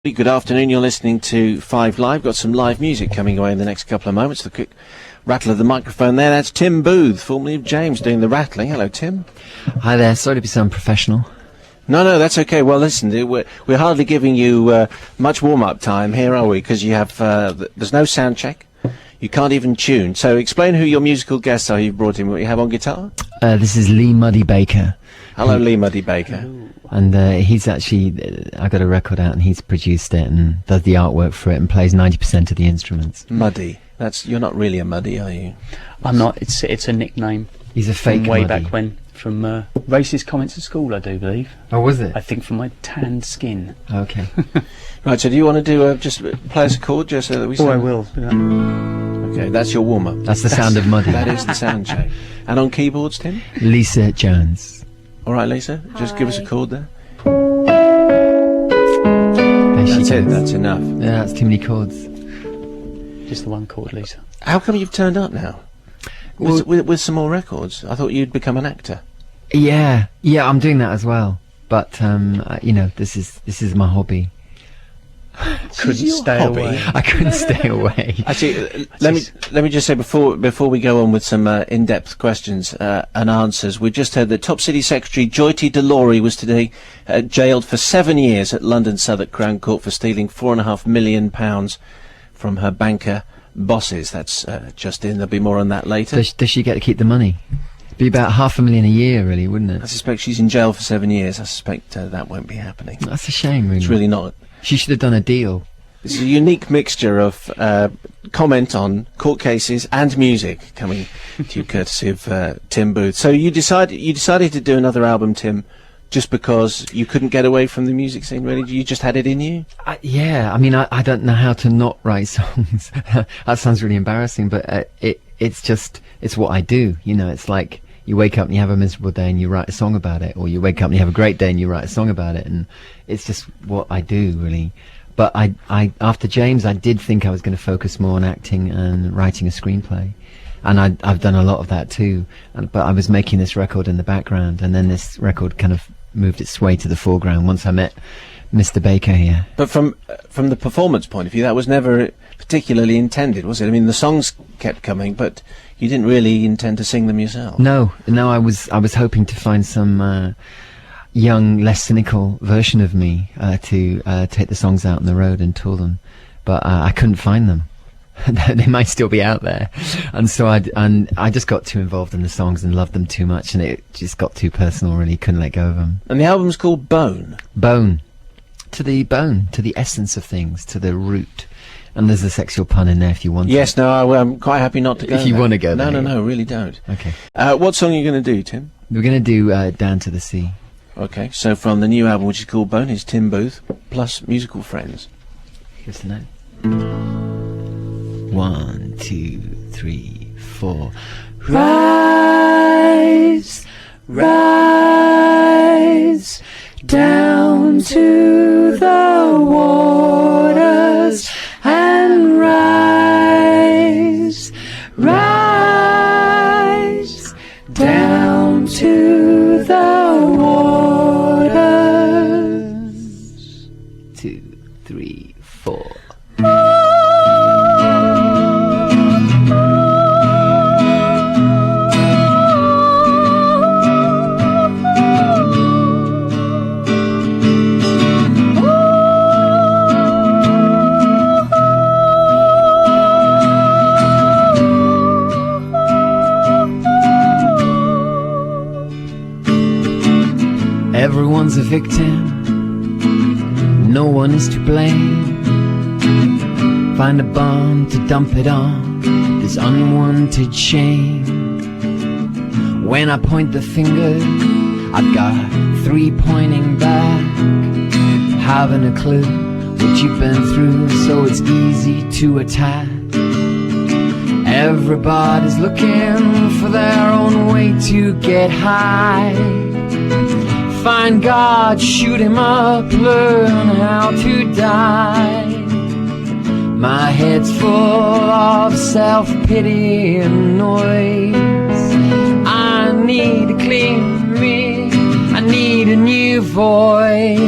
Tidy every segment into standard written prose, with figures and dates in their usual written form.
Good afternoon, you're listening to 5 Live. Got some live music coming away in the next couple of moments. The quick rattle of the microphone there, that's Tim Booth, formerly of James, doing the rattling. Hello, Tim. Hi there, sorry to be so unprofessional. No, that's okay. Well, listen, we're hardly giving you much warm-up time here, are we? Because you have, there's no sound check. You can't even tune. So explain who your musical guests are you've brought in. What you have on guitar? This is Lee Muddy Baker. Hello, Lee Muddy Baker. And he's actually, I got a record out and he's produced it and does the artwork for it and plays 90% of the instruments. Muddy. You're not really a Muddy, are you? I'm not. It's a nickname. He's a fake from way Muddy. back when, from racist comments at school, I do believe. Oh, was it? I think from my tanned skin. Okay. Right, so do you want to do just play us a chord just so that we I will. Okay, that's your warm-up. That's the sound of Muddy. That is the sound check. And on keyboards, Tim? Lindley-Jones. All right, Lisa, just give us a chord there. There she That's it, goes. that's enough. Yeah, that's too many chords. Just the one chord, Lisa. How come you've turned up now? Well- With some more records? I thought you'd become an actor. Yeah, I'm doing that as well. But, this is my hobby. Couldn't stay hobby. away. I couldn't stay away. Actually, let me just say before we go on with some in-depth questions and answers, we just heard that Top City Secretary Joyty DeLaurie was today jailed for 7 years at London Southwark Crown Court for stealing £4.5 million from her banker bosses. That's just in. There'll be more on that later. Does she get to keep the money? Be about $500,000 a year, really, wouldn't I it? suspect she's in jail for 7 years. I suspect that won't be happening. That's a shame, really. It's really not. She should have done a deal. It's a unique mixture of comment on court cases and music coming to you courtesy of Tim Booth. So you decided to do another album, Tim, just because you couldn't get away from the music scene, really? You just had it in you? Yeah, I mean, I don't know how to not write songs. That sounds really embarrassing, but it's what I do. You know, it's like you wake up and you have a miserable day and you write a song about it, or you wake up and you have a great day and you write a song about it, and it's just what I do, really. But I after James, I did think I was going to focus more on acting and writing a screenplay, and I've done a lot of that too. But I was making this record in the background, and then this record kind of moved its way to the foreground once I met Mr. Baker here. But from the performance point of view, that was never particularly intended, was it? I mean, the songs kept coming, but you didn't really intend to sing them yourself. No, I was hoping to find some young, less cynical version of me to take the songs out on the road and tour them, but I couldn't find them. They might still be out there, and so I just got too involved in the songs and loved them too much, and it just got too personal. Really, couldn't let go of them. And the album's called Bone. Bone, to the essence of things, to the root. And there's a sexual pun in there if you want. Yes, no, I'm quite happy not to go If you there. want to go there. No, really don't. Okay. What song are you going to do, Tim? We're going to do Down to the Sea. Okay, so from the new album, which is called Bone, is Tim Booth, plus musical friends. Here's the note. 1, 2, 3, 4. Rise, rise, down to the waters, and rise, rise, down to the waters. 2, 3, 4. Everyone's a victim, no one is to blame. Find a bomb to dump it on this unwanted shame. When I point the finger, I've got 3 pointing back. Haven't a clue what you've been through, so it's easy to attack. Everybody's looking for their own way to get high. Find God, shoot him up, learn how to die. My head's full of self-pity and noise. I need to clean me, I need a new voice.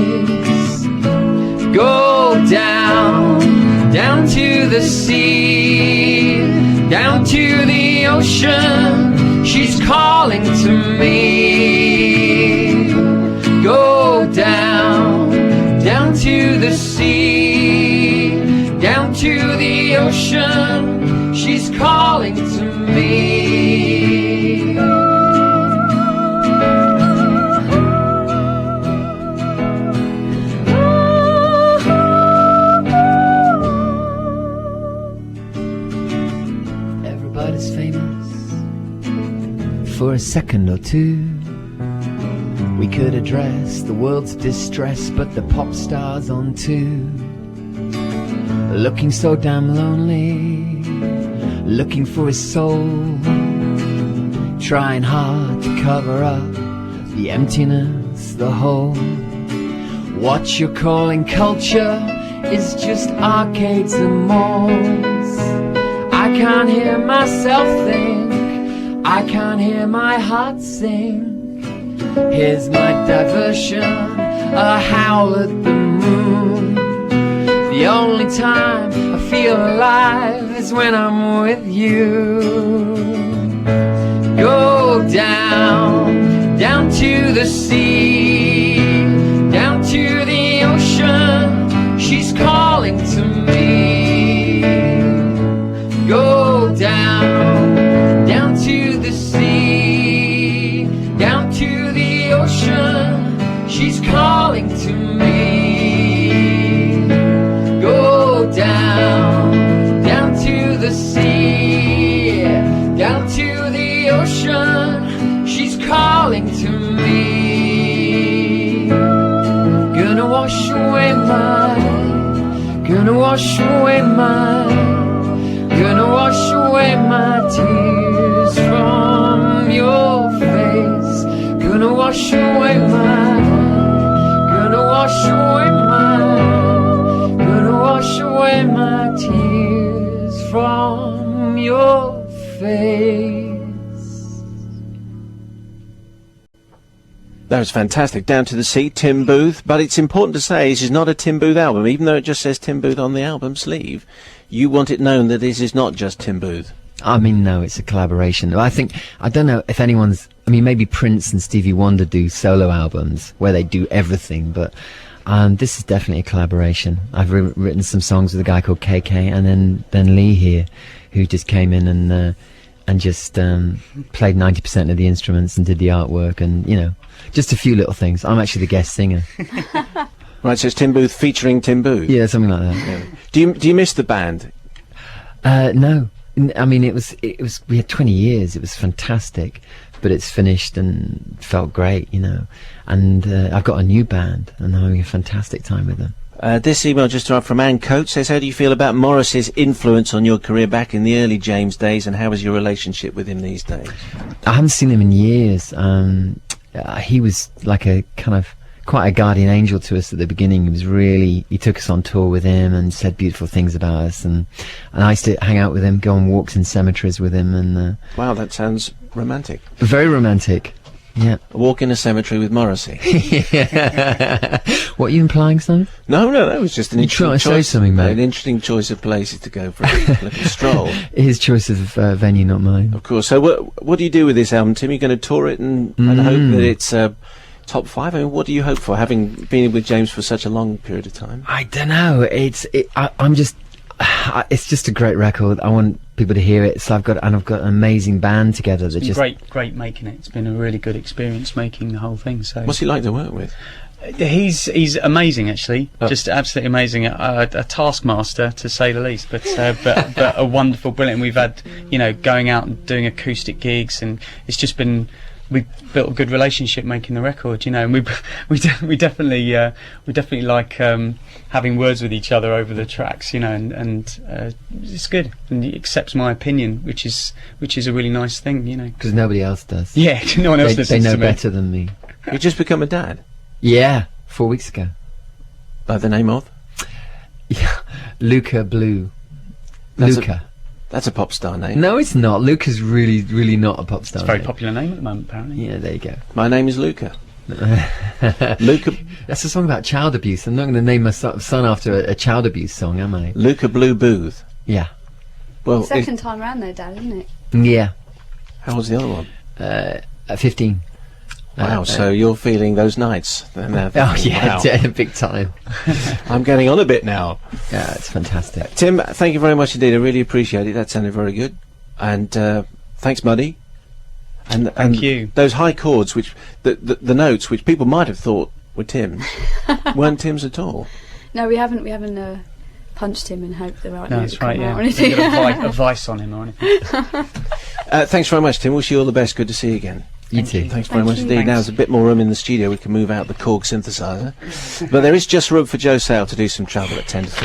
Go down, down to the sea, down to the ocean, she's calling to me. Go down, down to the sea, down to the ocean, she's calling to me. Everybody's famous for a second or two. We could address the world's distress, but the pop star's on too. Looking so damn lonely, looking for his soul, trying hard to cover up the emptiness, the hole. What you're calling culture is just arcades and malls. I can't hear myself think, I can't hear my heart sing. Here's my diversion, a howl at the moon. The only time I feel alive is when I'm with you. Go down, down to the sea, down to the ocean, she's calling to me. Go down, down to the sea, down to the ocean, she's calling to me. Go down, down to the sea, down to the ocean, she's calling to me. Gonna wash away my, gonna wash away my, gonna wash away my tears from your face. Gonna wash away my, gonna wash away my, gonna wash away my tears from your face. That was fantastic. Down to the Sea, Tim Booth. But it's important to say this is not a Tim Booth album, even though it just says Tim Booth on the album sleeve. You want it known that this is not just Tim Booth. I mean, no, it's a collaboration. I don't know if anyone's, I mean, maybe Prince and Stevie Wonder do solo albums where they do everything, but this is definitely a collaboration. I've written some songs with a guy called KK, and then Lee here, who just came in and just played 90% of the instruments and did the artwork, and, you know, just a few little things. I'm actually the guest singer. Right, so it's Tim Booth featuring Tim Booth. Yeah, something like that. Yeah. Do you miss the band? No. I mean, it was, we had 20 years, it was fantastic, but it's finished and felt great, you know, and I've got a new band and I'm having a fantastic time with them. This email just arrived from Anne Coates, says, how do you feel about Morrissey's influence on your career back in the early James days, and how is your relationship with him these days? I haven't seen him in years. He was like a kind of quite a guardian angel to us at the beginning. He took us on tour with him and said beautiful things about us, and I used to hang out with him, go on walks in cemeteries with him, and wow, that sounds romantic. Very romantic. Yeah. A walk in a cemetery with Morrissey. What are you implying, Simon? No, it was just an interesting choice. Say something, mate. An interesting choice of places to go for a little stroll. His choice of venue, not mine. Of course. So what do you do with this album, Tim? You're going to tour it and hope that it's top 5? I mean, what do you hope for, having been with James for such a long period of time? I don't know. I'm just... it's just a great record. I want people to hear it. So I've got an amazing band together. It's been great making it. It's been a really good experience making the whole thing. So what's he like to work with? He's amazing, actually. Just absolutely amazing. A taskmaster, to say the least, but a wonderful, brilliant. We've had, you know, going out and doing acoustic gigs, and it's just been. We built a good relationship making the record, you know, and we definitely like having words with each other over the tracks, you know, and it's good, and he accepts my opinion, which is a really nice thing, you know. Because nobody else does. Yeah, no one else does. They know better than me. You just become a dad? Yeah, 4 weeks ago. By the name of? Yeah, Luca Blue. Luca. That's a pop star name. No, it's not. Luca's really, really not a pop star. It's a very popular name at the moment, apparently. Yeah, there you go. My name is Luca. Luca, That's a song about child abuse. I'm not going to name my son after a child abuse song, am I? Luca Blue Booth. Yeah. Well, Second time round though, Dad, isn't it? Yeah. how was the other one? At 15. Wow, so you're feeling those nights. Then, Oh yeah, wow. big time. I'm getting on a bit now. Yeah, it's fantastic. Tim, thank you very much indeed. I really appreciate it. That sounded very good. And thanks, Muddy. And Thank you. Those high chords, which the notes, which people might have thought were Tim's, weren't Tim's at all. No, we haven't punched him and hoped the right No, note that's would come right. out Yeah, or anything. we got a vice on him or anything. Thanks very much, Tim. Wish you all the best. Good to see you again. You too. Thanks very Thank much you. indeed. Thanks. Now there's a bit more room in the studio. We can move out the Korg synthesizer. But there is just room for Joe Sale to do some travel at 10 to 3.